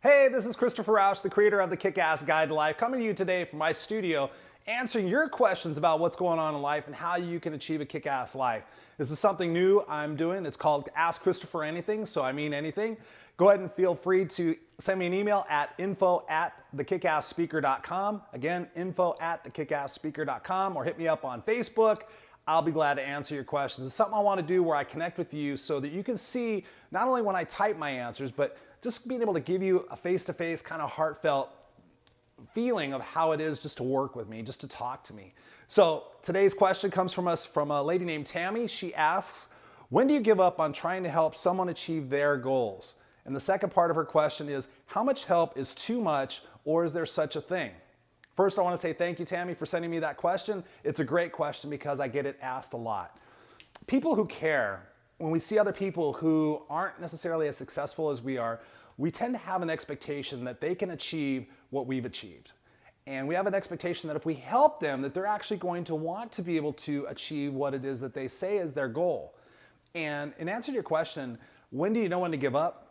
Hey, this is Christopher Rausch, the creator of the Kick-Ass Guide to Life, coming to you today from my studio, answering your questions about what's going on in life and how you can achieve a kick-ass life. This is something new I'm doing. It's called Ask Christopher Anything, so I mean anything. Go ahead and feel free to send me an email at info@thekickasspeaker.com. Again, info@thekickasspeaker.com, or hit me up on Facebook. I'll be glad to answer your questions. It's something I want to do where I connect with you so that you can see not only when I type my answers, but just being able to give you a face-to-face kind of heartfelt feeling of how it is just to work with me, just to talk to me. So today's question comes from a lady named Tammy. She asks, when do you give up on trying to help someone achieve their goals? And the second part of her question is, how much help is too much, or is there such a thing? First, I want to say thank you, Tammy, for sending me that question. It's a great question because I get it asked a lot. People who care, when we see other people who aren't necessarily as successful as we are, we tend to have an expectation that they can achieve what we've achieved. And we have an expectation that if we help them, that they're actually going to want to be able to achieve what it is that they say is their goal. And in answer to your question, when do you know when to give up?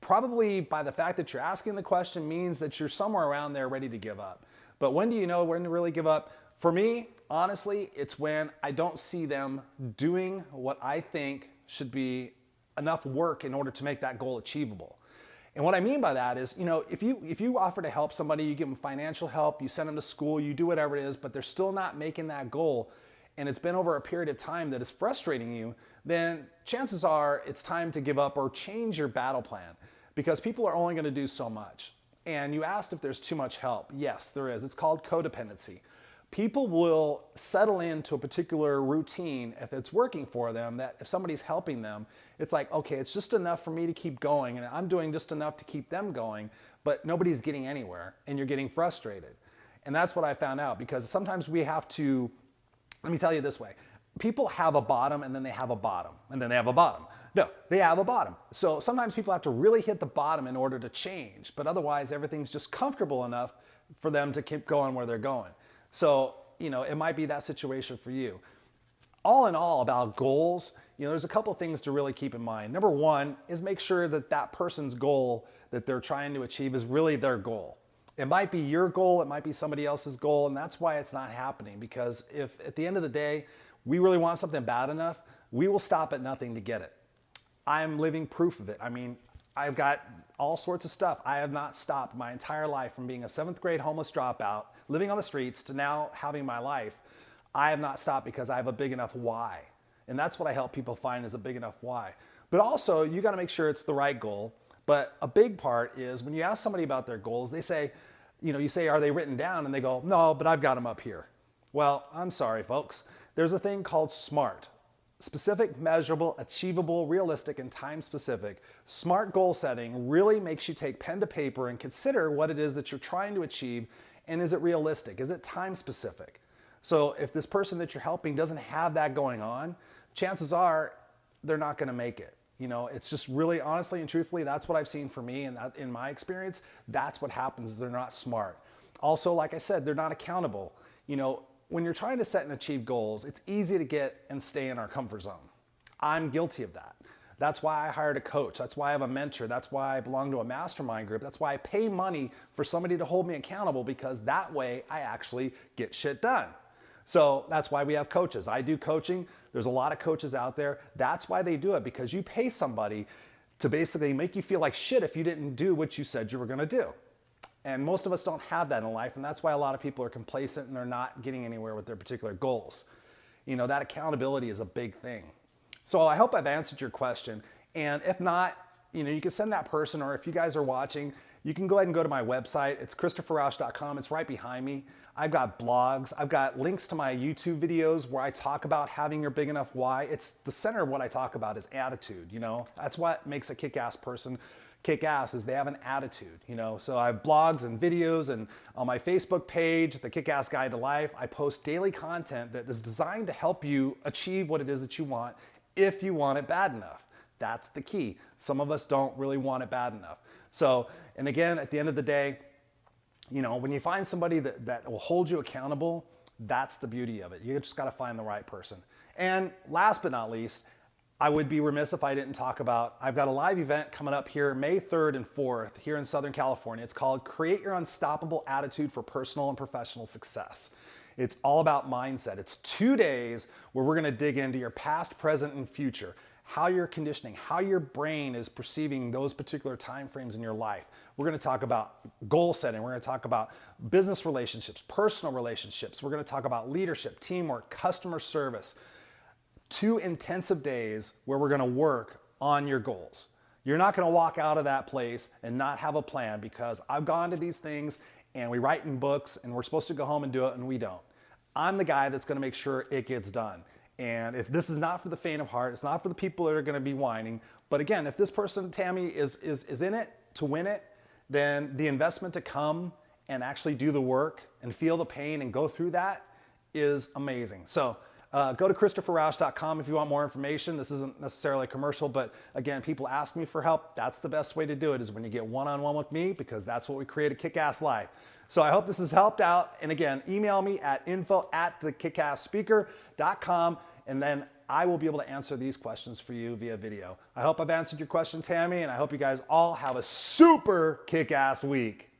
Probably by the fact that you're asking the question means that you're somewhere around there ready to give up. But when do you know when to really give up? For me, honestly, it's when I don't see them doing what I think should be enough work in order to make that goal achievable. And what I mean by that is, if you offer to help somebody, you give them financial help, you send them to school, you do whatever it is, but they're still not making that goal, and it's been over a period of time that is frustrating you, then chances are it's time to give up or change your battle plan, because people are only going to do so much. And you asked if there's too much help. Yes, there is. It's called codependency. People will settle into a particular routine if it's working for them, that if somebody's helping them, it's like, okay, it's just enough for me to keep going, and I'm doing just enough to keep them going, but nobody's getting anywhere, and you're getting frustrated. And that's what I found out, because sometimes we have to, let me tell you this way, people have a bottom, and then they have a bottom, and then they have a bottom. No, they have a bottom. So sometimes people have to really hit the bottom in order to change, but otherwise everything's just comfortable enough for them to keep going where they're going. So, it might be that situation for you. All in all, about goals, there's a couple things to really keep in mind. Number one is make sure that that person's goal that they're trying to achieve is really their goal. It might be your goal, it might be somebody else's goal, and that's why it's not happening. Because if at the end of the day, we really want something bad enough, we will stop at nothing to get it. I'm living proof of it. I mean, I've got all sorts of stuff. I have not stopped my entire life from being a 7th grade homeless dropout, living on the streets, to now having my life. I have not stopped because I have a big enough why. And that's what I help people find, is a big enough why. But also, you got to make sure it's the right goal. But a big part is when you ask somebody about their goals, they say, you say, are they written down? And they go, no, but I've got them up here. Well, I'm sorry, folks. There's a thing called SMART. Specific, measurable, achievable, realistic, and time-specific. SMART goal setting really makes you take pen to paper and consider what it is that you're trying to achieve, and is it realistic? Is it time-specific? So if this person that you're helping doesn't have that going on, chances are they're not going to make it. It's just really, honestly and truthfully, that's what I've seen for me, and that, in my experience, that's what happens, is they're not smart. Also, like I said, they're not accountable. When you're trying to set and achieve goals, it's easy to get and stay in our comfort zone. I'm guilty of that. That's why I hired a coach. That's why I have a mentor. That's why I belong to a mastermind group. That's why I pay money for somebody to hold me accountable, because that way I actually get shit done. So that's why we have coaches. I do coaching. There's a lot of coaches out there. That's why they do it, because you pay somebody to basically make you feel like shit if you didn't do what you said you were going to do. And most of us don't have that in life, and that's why a lot of people are complacent and they're not getting anywhere with their particular goals. That accountability is a big thing. So I hope I've answered your question. And if not, you can send that person, or if you guys are watching, you can go ahead and go to my website. It's christopherrausch.com. It's right behind me. I've got blogs. I've got links to my YouTube videos where I talk about having your big enough why. It's the center of what I talk about is attitude. That's what makes a kick-ass person kick-ass, is they have an attitude. So I have blogs and videos, and on my Facebook page, the Kick-Ass Guide to Life, I post daily content that is designed to help you achieve what it is that you want, if you want it bad enough. That's the key. Some of us don't really want it bad enough. So, and again, at the end of the day, when you find somebody that will hold you accountable, that's the beauty of it. You just got to find the right person. And last but not least, I would be remiss if I didn't talk about, I've got a live event coming up here May 3rd and 4th here in Southern California. It's called Create Your Unstoppable Attitude for Personal and Professional Success. It's all about mindset. It's 2 days where we're gonna dig into your past, present, and future, how you're conditioning, how your brain is perceiving those particular time frames in your life. We're gonna talk about goal setting. We're gonna talk about business relationships, personal relationships. We're gonna talk about leadership, teamwork, customer service. 2 intensive days where we're gonna work on your goals. You're not gonna walk out of that place and not have a plan, because I've gone to these things and we write in books and we're supposed to go home and do it and we don't. I'm the guy that's gonna make sure it gets done. And if this is not for the faint of heart, it's not for the people that are gonna be whining. But again, if this person, Tammy, is in it to win it, then the investment to come and actually do the work and feel the pain and go through that is amazing. So go to ChristopherRausch.com if you want more information. This isn't necessarily a commercial, but again, people ask me for help. That's the best way to do it, is when you get one-on-one with me, because that's what we create at Kick-Ass Live. So I hope this has helped out. And again, email me at info@thekickasspeaker.com, and then I will be able to answer these questions for you via video. I hope I've answered your question, Tammy, and I hope you guys all have a super kick-ass week.